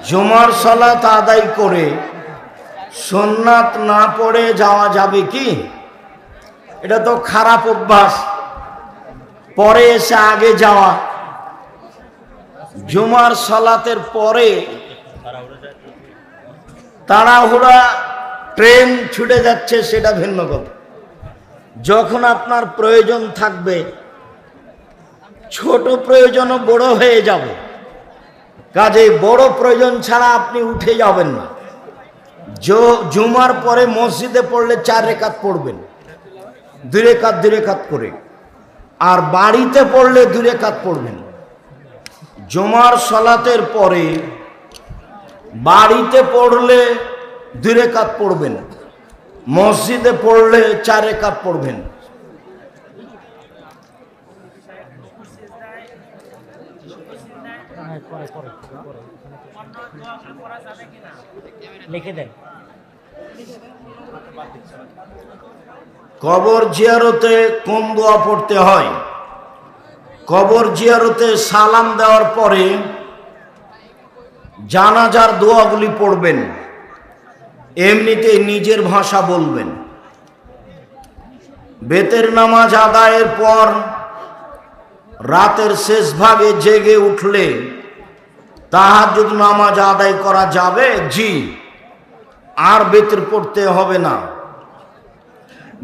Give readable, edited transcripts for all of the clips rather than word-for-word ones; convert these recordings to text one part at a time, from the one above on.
জুমার সালাত আদায় করে সুন্নাত না পড়ে যাওয়া যাবে কি? এটা তো খারাপ অভ্যাস, পরে এসে আগে যাওয়া। জুমার সালাতের পরে তাড়াহুড়া ট্রেন ছুটে যাচ্ছে, সেটা ভিন্ন কথা। যখন আপনার প্রয়োজন থাকবে, ছোট প্রয়োজনও বড় হয়ে যাবে, কাজেই বড় প্রয়োজন ছাড়া আপনি উঠে যাবেন না। জুমার পরে মসজিদে পড়লে 4 রাকাত পড়বেন, 2 রাকাত 2 রাকাত করে, আর বাড়িতে পড়লে 2 রাকাত পড়বেন। জুমার সালাতের পরে বাড়িতে পড়লে 2 রাকাত পড়বেন, মসজিদে পড়লে 4 রাকাত পড়বেন। লিখে দেন। কবর জিয়ারতে কোন দোয়া পড়তে হয়? কবর জিয়ারতে সালাম দেওয়ার পরে জানাজার দোয়াগুলি পড়বেন, এমনিতে নিজের ভাষা বলবেন। বেতের নামাজ আদায়ের পর রাতের শেষ ভাগে জেগে উঠলে তাহাজ্জুদ নামাজ আদায় করা যাবে? জি, আর বেতের পড়তে হবে না।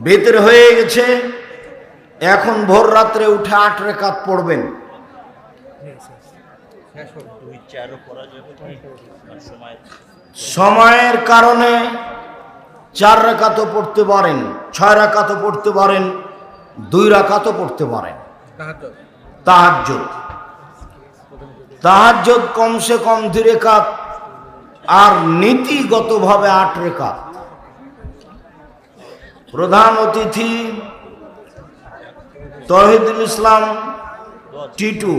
বেতের হয়ে গেছে, এখন ভোর রাত্রে উঠে 8 রাকাত পড়বেন। সময়ের কারণে 4 রাকাতও পড়তে পারেন, 6 রাকাতও পড়তে পারেন, 2 রাকাতও পড়তে পারেন। তাহাজ্জুদ তাহাজ্জুদ কমসে কম 2 রাকাত, আর নীতিগতভাবে 8 রাকাত। প্রধান অতিথি তৌহিদুল ইসলাম টিটু,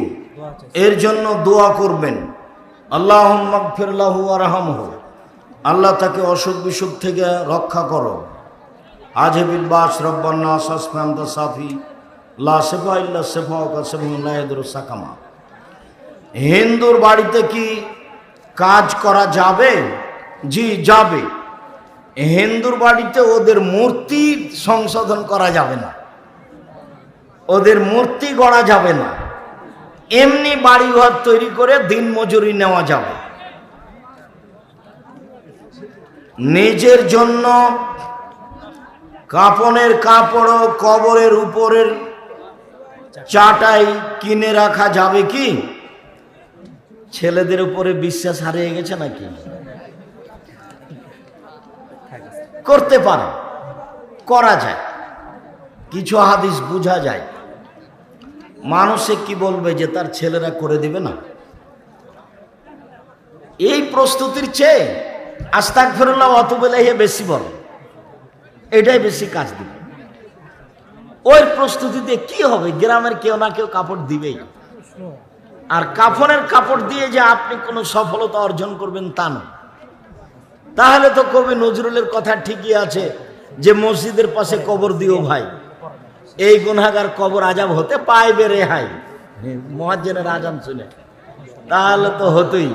এর জন্য দোয়া করবেন। আল্লাহুম্মা গফির লাহু ওয়ারহামহু, আল্লাহ তাকে অসুখ বিসুখ থেকে রক্ষা করো। আজহাবিল বাস রব্বান নাস আসমানতা সাফি লা শিফা ইল্লা শিফাউকা শিফাউন লা ইয়াদুরু সাকামা। হিন্দুর বাড়িতে কি কাজ করা যাবে? জি, যাবে। হিন্দুর বাড়িতে ওদের মূর্তি সংশোধন করা যাবে না, ওদের মূর্তি গড়া যাবে না। এমনি বাড়িঘর তৈরি করে দিন মজুরি নেওয়া যাবে। নিজের জন্য কাফনের কাপড়, কবরের উপরের চাটাই কিনে রাখা যাবে কি? ছেলেদের উপরে বিশ্বাস হারিয়ে গেছে নাকি? করতে পারে, করা যায়, কিছু হাদিস বোঝা যায়। মানুষে কি বলবে যে তার ছেলেরা করে দিবে না? এই প্রস্তুতির চেয়ে আস্তাগফিরুল্লাহ ওয়া আতুবু ইলাইহি বেশি বড়, এটাই বেশি কাজ দিবে। ওই প্রস্তুতিতে কি হবে? গ্রামের কেউ না কেউ কাপড় দিবেই। আর কাফনের কাপড় দিয়ে যে আপনি কোনো সফলতা অর্জন করবেন তা না। তাহলে তো কবি নজরুলের কথা ঠিকই আছে যে মসজিদের পাশে কবর দিও ভাই, এই গুনাহগার কবর আজাব হতে পাইবে রেহাই। মুয়াজ্জিনের আজান শুনে তাহলে তো হতোই।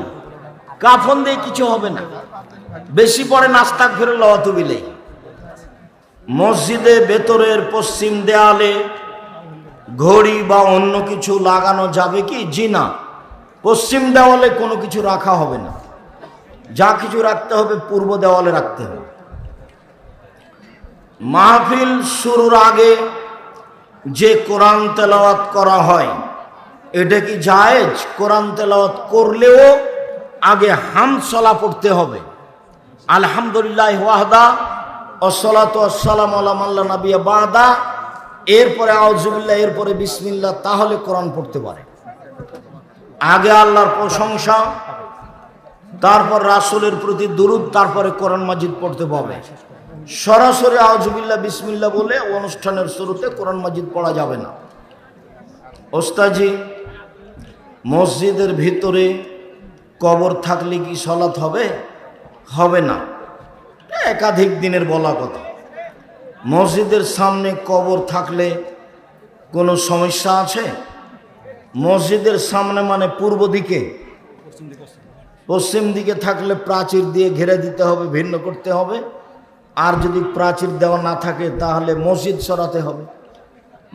কাফন দিয়ে কিছু হবে না, বেশি পড়ে আস্তাগফিরুল্লাহ ওয়া আতুবু ইলাইহি। মসজিদে ভেতরের পশ্চিম দেয়ালে ঘড়ি বা অন্য কিছু লাগানো যাবে কি? জি না, পশ্চিম দেওয়ালে কোনো কিছু রাখা হবে না। যা কিছু রাখতে হবে পূর্ব দেওয়ালে রাখতে হবে। মাহফিল শুরুর আগে যে কোরআন তেলাওয়াত করা হয়, এটা কি জায়েজ? কোরআন তেলাওয়াত করলেও আগে হামদ সালা পড়তে হবে। আলহামদুলিল্লাহ ওয়াহদা ওয়াসসালাতু ওয়াসসালামু আলা মান লা নাবিয়্যা বাদা, এরপরে আউযুবিল্লাহ, এরপরে বিসমিল্লাহ, তাহলে কোরআন পড়তে পারে। আগে আল্লাহর প্রশংসা, তারপর রাসূলের প্রতি দুরূদ, তারপরে কোরআন মাজিদ পড়তে পাবে। সরাসরি আউযুবিল্লাহ বিসমিল্লাহ বলে অনুষ্ঠানের শুরুতে কোরআন মাজিদ পড়া যাবে না। ওস্তাজি, মসজিদের ভিতরে কবর থাকলে কি সালাত হবে? হবে না, একাধিক দিনের বলা কথা। মসজিদের সামনে কবর থাকলে কোনো সমস্যা আছে? মসজিদের সামনে মানে পূর্ব দিকে, পশ্চিম দিকে থাকলে প্রাচীর দিয়ে ঘিরে দিতে হবে, ভিন্ন করতে হবে। আর যদি প্রাচীর দেওয়া না থাকে তাহলে মসজিদ সরাতে হবে,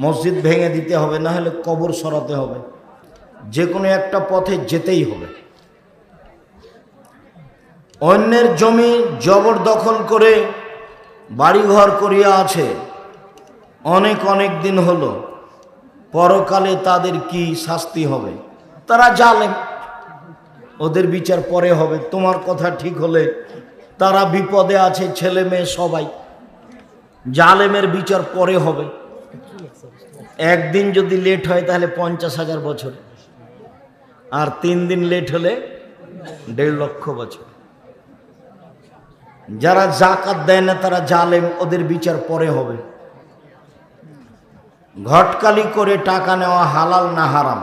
মসজিদ ভেঙে দিতে হবে, না হলে কবর সরাতে হবে। যে কোনো একটা পথে যেতেই হবে। অন্যের জমি জবরদখল করে বাড়িঘর করিয়া আছে অনেক অনেক দিন হলো, পরকালে তাদের কি শাস্তি হবে? তারা জালেম, ওদের বিচার পরে হবে। তোমার কথা ঠিক হলে তারা বিপদে আছে, ছেলে মেয়ে সবাই। জালেমের বিচার পরে হবে। একদিন যদি লেট হয় তাহলে 50,000 বছর, আর 3 দিন লেট হলে 1.5 লক্ষ বছর। যারা জাকাত দেয় না তারা জালেম, ওদের বিচার পরে হবে। ঘটকালি করে টাকা নেওয়া হালাল না হারাম?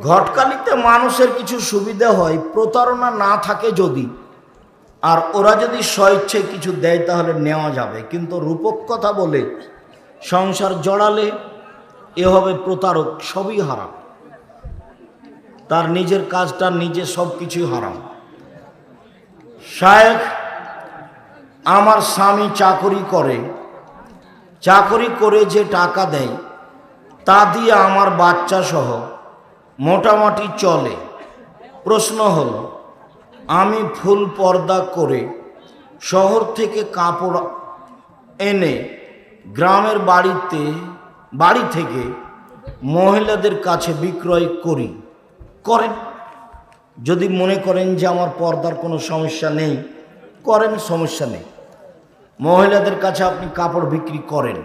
ঘটকালিতে মানুষের কিছু সুবিধা হয়, প্রতারণা না থাকে যদি, আর ওরা যদি স্বইচ্ছে কিছু দেয় তাহলে নেওয়া যাবে। কিন্তু রূপক কথা বলে সংসার জড়ালে এ হবে প্রতারক, সবই হারাম। তার নিজের কাজটা নিজে সব কিছুই হারাম। শায়েখ, আমার স্বামী চাকরি করে যে টাকা দেয় তা দিয়ে আমার বাচ্চা সহ মোটামুটি চলে। প্রশ্ন হলো, আমি ফুল পর্দা করে শহর থেকে কাপড় এনে গ্রামের বাড়ি থেকে মহিলাদের কাছে বিক্রয় করেন। যদি মনে করেন যে আমার পর্দার কোনো সমস্যা নেই, করেন, সমস্যা নেই। মহিলাদের কাছে আপনি কাপড় বিক্রি করেন।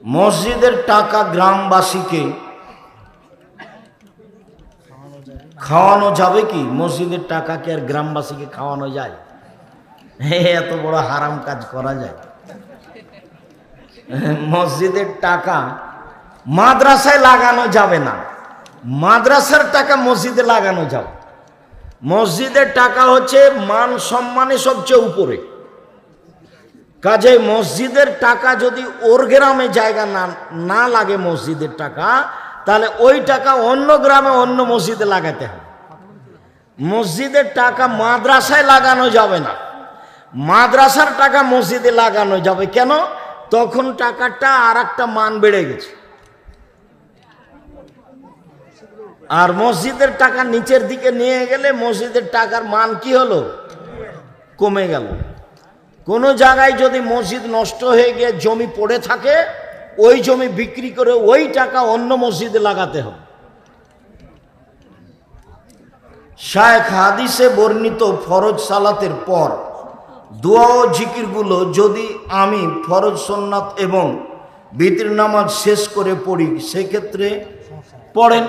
মসজিদের টাকা গ্রামবাসীকে খাওয়ানো যাবে কি? মসজিদের টাকা কি আর গ্রামবাসীকে খাওয়ানো যায়? এত বড় হারাম কাজ করা যায়? মসজিদের টাকা মাদ্রাসায় লাগানো যাবে না, মাদ্রাসার টাকা মসজিদে লাগানো যাবে। মসজিদের টাকা হচ্ছে মান সম্মানে সবচেয়ে উপরে। কাজে মসজিদের টাকা যদি ওর গ্রামে জায়গা না লাগে মসজিদের টাকা, তাহলে ওই টাকা অন্য গ্রামে অন্য মসজিদে লাগাতে হবে। মসজিদের টাকা মাদ্রাসায় লাগানো যাবে না, মাদ্রাসার টাকা মসজিদে লাগানো যাবে। কেন? তখন টাকাটা আর একটা মান বেড়ে গেছে। আর মসজিদের টাকা নিচের দিকে নিয়ে গেলে মসজিদের টাকার মান কি হলো? কমে গেল। কোনো জায়গায় যদি মসজিদ নষ্ট হয়ে গিয়ে জমি পড়ে থাকে, ওই জমি বিক্রি করে ওই টাকা অন্য মসজিদে লাগাতে হবে। শায়েখ, হাদিসে বর্ণিত ফরজ সালাতের পর দোয়া ও জিকিরগুলো যদি আমি ফরজ সুন্নাত এবং বিতির নামাজ শেষ করে পড়ি, সেক্ষেত্রে পড়েন,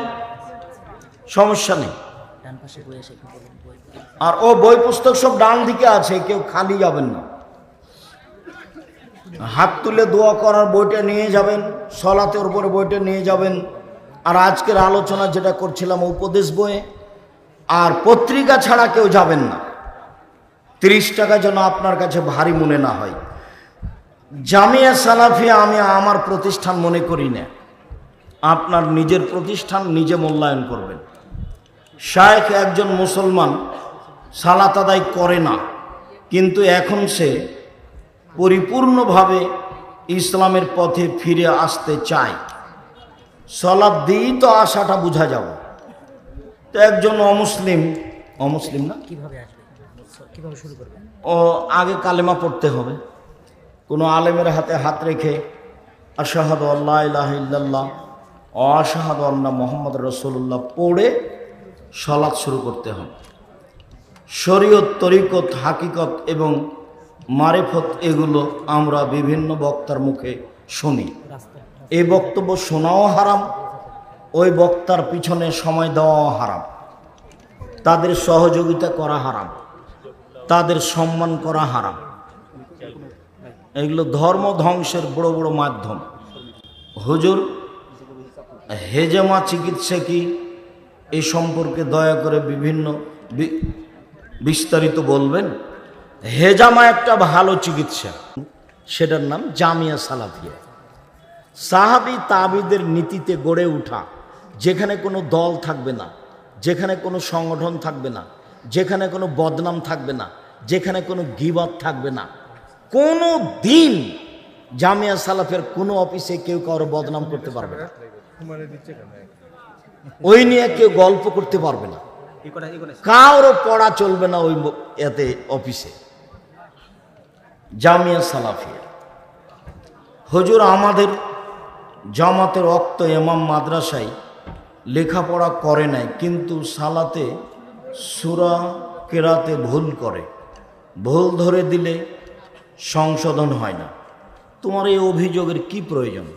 সমস্যা নেই। আর ও বই পুস্তক সব ডান দিকে আছে, কেউ খালি যাবেন না। হাত তুলে দোয়া করার বইটা নিয়ে যাবেন, সলাতের উপরে বইটা নিয়ে যাবেন। আর আজকের আলোচনা যেটা করছিলাম উপদেশ বইয়ে, আর পত্রিকা ছাড়া কেউ যাবেন না। 30 টাকা যেন আপনার কাছে ভারী মনে না হয়। জামিয়া সালাফিয়া আমি আমার প্রতিষ্ঠান মনে করি না, আপনার নিজের প্রতিষ্ঠান, নিজে মূল্যায়ন করবেন। শায়েখ একজন মুসলমান, সালাত আদায় করে না, কিন্তু এখন সে পরিপূর্ণভাবে ইসলামের পথে ফিরে আসতে চায়। সালাত দিয়েই তো আশাটা বোঝা যাবে। তো একজন অমুসলিম না, কিভাবে আসবে, কিভাবে শুরু করবে? ও আগে কালেমা পড়তে হবে। কোনো আলেমের হাতে হাত রেখে আশহাদু আল্লা ইলাহা ইল্লাল্লাহ ও আশহাদু আন্না মুহাম্মদ রাসূলুল্লাহ পড়ে সালাত শুরু করতে হবে। শরীয়ত, তরিকত, হাকিকত এবং মারেফত এগুলো আমরা বিভিন্ন বক্তার মুখে শুনি। এই বক্তব্য শোনাও হারাম, ওই বক্তার পিছনে সময় দেওয়াও হারাম। তাদের সহযোগিতা করা হারাম, তাদের সম্মান করা হারাম। এগুলো ধর্ম ধ্বংসের বড় বড় মাধ্যম। হুজুর, হেজামা চিকিৎসা কি, এই সম্পর্কে দয়া করে বিভিন্ন বিস্তারিত বলবেন। হেজামা একটা ভালো চিকিৎসা, সেটার নাম জামিয়া সালাফিয়া। সাহাবী তাবিদের নীতিতে গড়ে ওঠা যেখানে কোনো দল থাকবে না, যেখানে কোনো সংগঠন থাকবে না, যেখানে কোনো বদনাম থাকবে না, যেখানে কোনো গীবত থাকবে না। কোনো দিন জামিয়া সালাফের কোনো অফিসে কেউ কারো বদনাম করতে পারবে না, ওই নিয়ে কেউ গল্প করতে পারবে না, কারো পড়া চলবে না ওই এতে অফিসে। জামিয়া সালাফিয়া হুজুর আমাদের জামাতের ওক্ত ইমাম মাদ্রাসায় লেখাপড়া করে নাই, কিন্তু সালাতে সূরা কেরাতে ভুল করে, ভুল ধরে দিলে সংশোধন হয় না। তোমার এই অভিযোগের কি প্রয়োজন?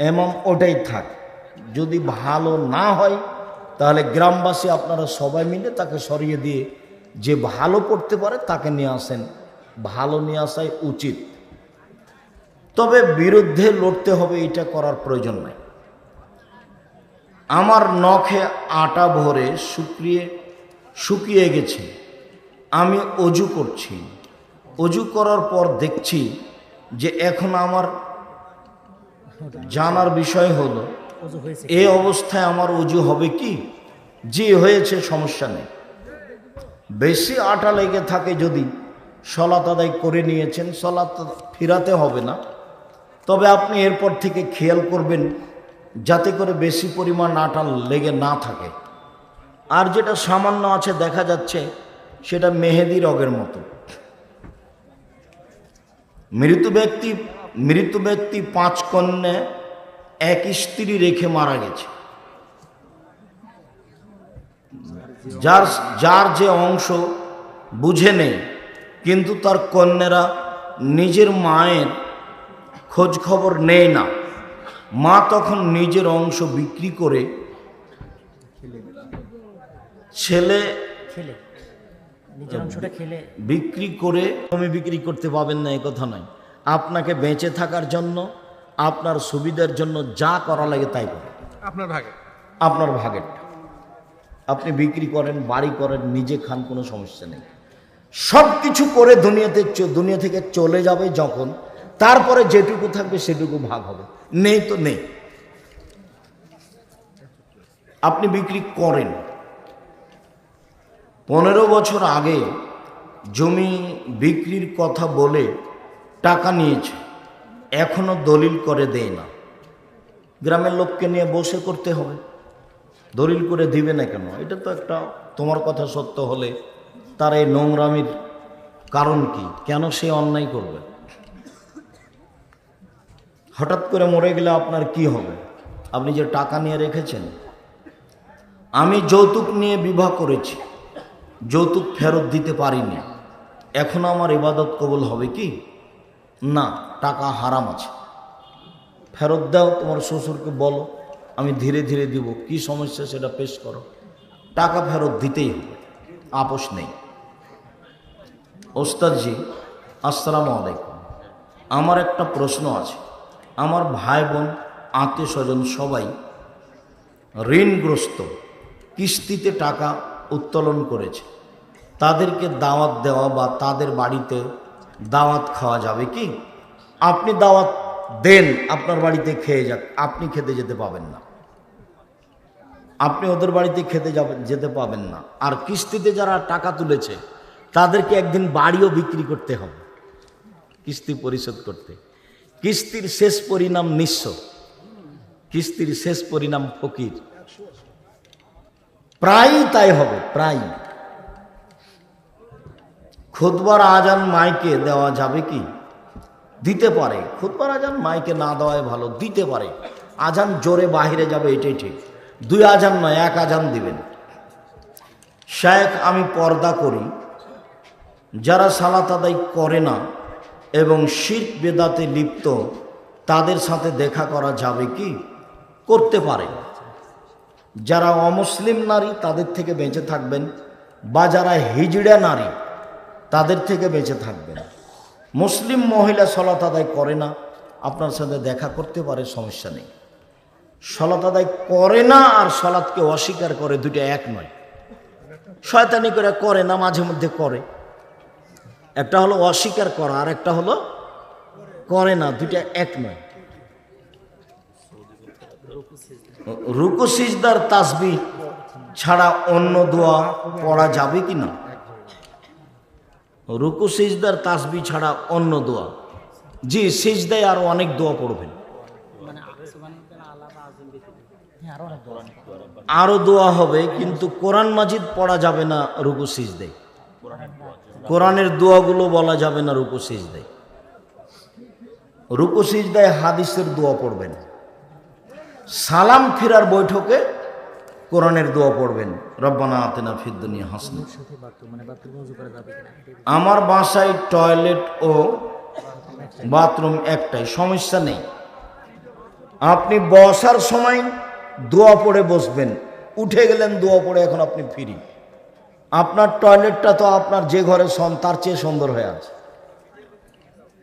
ইমাম ওটাই থাক, যদি ভালো না হয় তাহলে গ্রামবাসী আপনারা সবাই মিলে তাকে সরিয়ে দিয়ে যে ভালো পড়তে পারে তাকে নিয়ে আসেন, ভালো নিয়ে আসাই উচিত। তবে বিরুদ্ধে লড়তে হবে এটা করার প্রয়োজন নাই। আমার নখে আটা ভরে শুকিয়ে গেছে, আমি অজু করছি, অজু করার পর দেখছি যে এখন আমার জানার বিষয় হলো এই অবস্থায় আমার অজু হবে কি? জি হয়েছে, সমস্যা নেই। বেশি আটা লেগে থাকে যদি সলাত আদায় করে নিয়েছেন, সলাত ফিরাতে হবে না। তবে আপনি এরপর থেকে খেয়াল করবেন যাতে করে বেশি পরিমাণ আটা লেগে না থাকে। আর যেটা সামান্য আছে দেখা যাচ্ছে সেটা মেহেদি রগের মতো। মৃত ব্যক্তি 5 কন্যা 1 স্ত্রী রেখে মারা গেছে। যার যে অংশ বুঝে নেই, কিন্তু তার কন্যারা নিজের মায়ের খোঁজ খবর নেয় না। মা তখন নিজের অংশ বিক্রি করে তুমি বিক্রি করতে পাবেন না, এ কথা নয়। আপনাকে বেঁচে থাকার জন্য, আপনার সুবিধার জন্য যা করা লাগে তাই করে, আপনার ভাগেরটা আপনি বিক্রি করেন, বাড়ি করেন, নিজে খান, কোনো সমস্যা নেই। সব কিছু করে দুনিয়া থেকে চলে যাবে যখন, তারপরে যেটুকু থাকবে সেটুকু ভাগ হবে, নেই তো নেই। আপনি বিক্রি করেন। 15 বছর আগে জমি বিক্রির কথা বলে টাকা নিয়েছে, এখনো দলিল করে দেয় না। গ্রামের লোককে নিয়ে বসে করতে হবে, দলিল করে দিবে না কেন? এটা তো একটা, তোমার কথা সত্য হলে তার এই নোংরামির কারণ কি? কেন সে অন্যায় করবে? হঠাৎ করে মরে গেলে আপনার কি হবে? আপনি যে টাকা নিয়ে রেখেছেন। আমি যৌতুক নিয়ে বিবাহ করেছি, যৌতুক ফেরত দিতে পারিনি, এখন আমার ইবাদত কবুল হবে কি? না, টাকা হারাম আছে, ফেরত দাও। তোমার শ্বশুরকে বলো আমি ধীরে ধীরে দিব, কি সমস্যা সেটা পেশ করো, টাকা ফেরত দিতেই হবে, আপোষ নেই। ওস্তাদজি আসসালামু আলাইকুম, আমার একটা প্রশ্ন আছে। আমার ভাই বোন আত্মীয় স্বজন সবাই ঋণগ্রস্ত, কিস্তিতে টাকা উত্তোলন করেছে, তাদেরকে দাওয়াত দেওয়া বা তাদের বাড়িতে দাওয়াত খাওয়া যাবে কি? আপনি দাওয়াত দেন, আপনার বাড়িতে খেয়ে যাক, আপনি খেতে যেতে পাবেন না, আপনি ওদের বাড়িতে খেতে যেতে পাবেন না। আর কিস্তিতে যারা টাকা তুলেছে তাদেরকে একদিন বাড়িও বিক্রি করতে হবে কিস্তি পরিশোধ করতে। কিস্তির শেষ পরিণাম নিঃস্ব, কিস্তির শেষ পরিণাম ফকির, প্রায়ই তাই হবে, প্রায়। খুতবার আজান মাইকে দেওয়া যাবে কি? দিতে পারে। খুতবার আজান মাইকে না দেওয়াই ভালো, দিতে পারে। আজান জোরে বাহিরে যাবে, এটাই ঠিক। 2 আজান নয়, 1 আজান দিবেন। শেখ আমি পর্দা করি, যারা সালাত আদায় করে না এবং শিরক বেদাতে লিপ্ত, তাদের সাথে দেখা করা যাবে কি? করতে পারে। যারা অমুসলিম নারী তাদের থেকে বেঁচে থাকবেন, বা যারা হিজড়া নারী তাদের থেকে বেঁচে থাকবেন। মুসলিম মহিলা সালাত আদায় করে না, আপনার সাথে দেখা করতে পারে, সমস্যা নেই। সালাত আদায় করে না আর সালাতকে অস্বীকার করে, দুটো এক নয়। শয়তানি করে না, মাঝে মধ্যে করে। একটা হলো অস্বীকার করা, আর একটা হলো করে না, দুটো এক নয়। রুকু সিজদার তাসবিহ ছাড়া অন্য দোয়া পড়া যাবে কি না? রুকু সিজদার তাসবিহ ছাড়া অন্য দোয়া, জি সিজদায় আরো অনেক দোয়া পড়বেন, আরো দোয়া হবে, কিন্তু কোরআন মাজিদ পড়া যাবে না রুকু সিজদায়। কোরআনের দোয়াগুলো বলা যাবে না রুকু সিজদায়। রুকু সিজদায় হাদিসের দোয়া পড়বেন। সালাম ফিরার বৈঠকে কোরআনের দোয়া পড়বেন, রব্বানা আতিনা ফিদ দুনিয়া হাসানা। আমার বাসায় টয়লেট ও বাথরুম একটাই, সমস্যা নেই। আপনি বসার সময় দোয়া পড়ে বসবেন, উঠে গেলেন দোয়া পড়ে, এখন আপনি ফ্রি। আপনার টয়লেটটা তো আপনার যে ঘরে তার চেয়ে সুন্দর হয়ে আছে।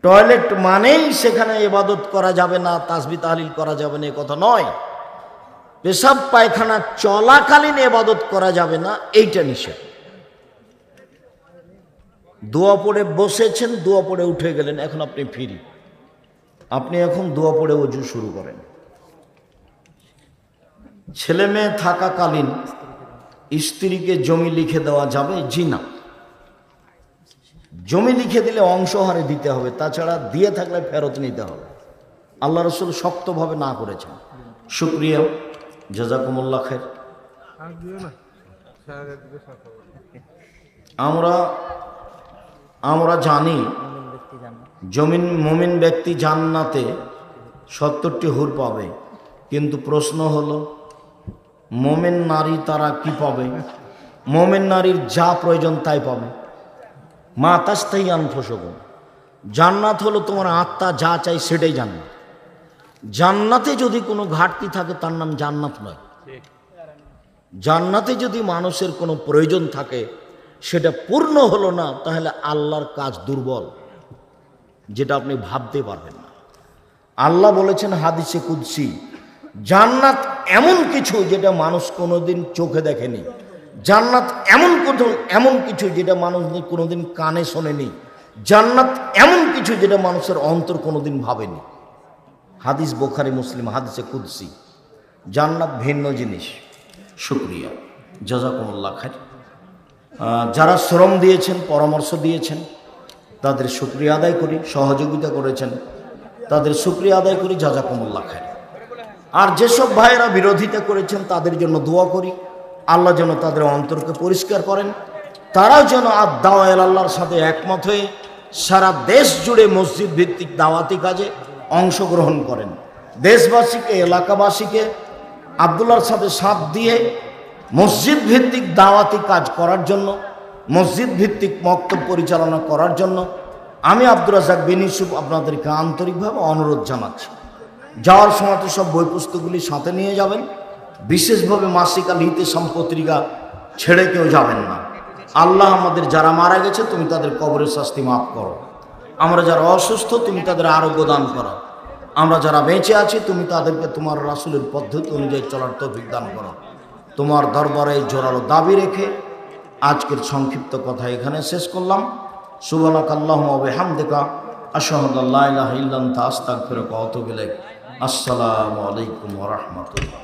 টয়লেট মানেই সেখানে ইবাদত করা যাবে না, তাসবিহ তাহলিল করা যাবে না, এ কথা নয়। পেশাব পায়খানা চলাকালীন ইবাদত করা যাবে না, এইটা নিষেধ। দোয়া পড়ে বসেছেন, দোয়া পড়ে উঠে গেলেন, এখন আপনি ফ্রি। আপনি এখন দোয়া পড়ে ওযু শুরু করেন। ছেলে মেয়ে থাকাকালীন স্ত্রীকে জমি লিখে দেওয়া যাবে? জি না। জমি লিখে দিলে অংশহারে দিতে হবে, তাছাড়া দিয়ে থাকলে ফেরত নিতে হবে। আল্লাহ রসুল শক্তভাবে না করেছেন। শুকরিয়া, জাযাকুমুল্লাহ খায়র। আমরা জানি মুমিন ব্যক্তি জান্নাতে 70টি হুর পাবে, কিন্তু প্রশ্ন হলো মুমিন নারী তারা কি পাবে? মুমিন নারীর যা প্রয়োজন তাই পাবে। মা তাস্তাহি আনফুসুকুম, জান্নাত হলো তোমার আত্মা যা চাই সেটাই জান্নাত। জান্নাতে যদি কোনো ঘাটতি থাকে তার নাম জান্নাত নয়। জান্নাতে যদি মানুষের কোনো প্রয়োজন থাকে সেটা পূর্ণ হলো না, তাহলে আল্লাহর কাজ দুর্বল, যেটা আপনি ভাবতে পারবেন না। আল্লাহ বলেছেন হাদিসে কুদসি, জান্নাত এমন কিছু যেটা মানুষ কোনোদিন চোখে দেখেনি, জান্নাত এমন কিছু যেটা মানুষ কোনোদিন কানে শোনেনি, জান্নাত এমন কিছু যেটা মানুষের অন্তর কোনোদিন ভাবেনি। হাদিস বুখারী মুসলিম, হাদিসে কুদসি। জান্নাত ভিন্ন জিনিস। শুকরিয়া, জাযাকুমুল্লাহ খায়র। যারা শ্রম দিয়েছেন, পরামর্শ দিয়েছেন, তাদের শুকরিয়া আদায় করি। সহযোগিতা করেছেন, তাদের শুকরিয়া আদায় করি, জাযাকুমুল্লাহ খায়র। আর যেসব ভাইয়েরা বিরোধিতা করেছেন তাদের জন্য দোয়া করি, আল্লাহ যেন তাদের অন্তরকে পরিষ্কার করেন, তারাও যেন আদ-দাওয়া ইলাল্লাহর সাথে একমত হয়ে সারা দেশ জুড়ে মসজিদ ভিত্তিক দাওয়াতি কাজে অংশগ্রহণ করেন। দেশবাসীকে, এলাকাবাসীকে আব্দুল্লাহর সাথে সাথ দিয়ে মসজিদ ভিত্তিক দাওয়াতি কাজ করার জন্য, মসজিদ ভিত্তিক মক্তব পরিচালনা করার জন্য আমি আব্দুর রাজ্জাক বিন ইউসুফ আপনাদেরকে আন্তরিকভাবে অনুরোধ জানাচ্ছি। যাওয়ার সময় তো সব বই পুস্তকগুলি সাথে নিয়ে যাবেন। বিশেষভাবে মাসিক আল ইতিসাম পত্রিকা ছেড়ে কেউ যাবেন না। আল্লাহ আমাদের যারা মারা গেছে তুমি তাদের কবরের শাস্তি মাফ করো। আমরা যারা অসুস্থ তুমি তাদের আরোগ্য দান করো। আমরা যারা বেঁচে আছি তুমি তাদেরকে তোমার রাসূলের পদ্ধতি অনুযায়ী চলার তৌফিক দান করো। তোমার দরবারে জোরালো দাবি রেখে আজকের সংক্ষিপ্ত কথা এখানে শেষ করলাম। সুবহানাকাল্লাহুম্মা ওয়া বিহামদিকা আশহাদু আল্লা ইলাহা ইল্লা আনতা আস্তাগফিরুকা ওয়া আতুবু ইলাইক। আসসালামু আলাইকুম ওয়া রাহমাতুল্লাহ।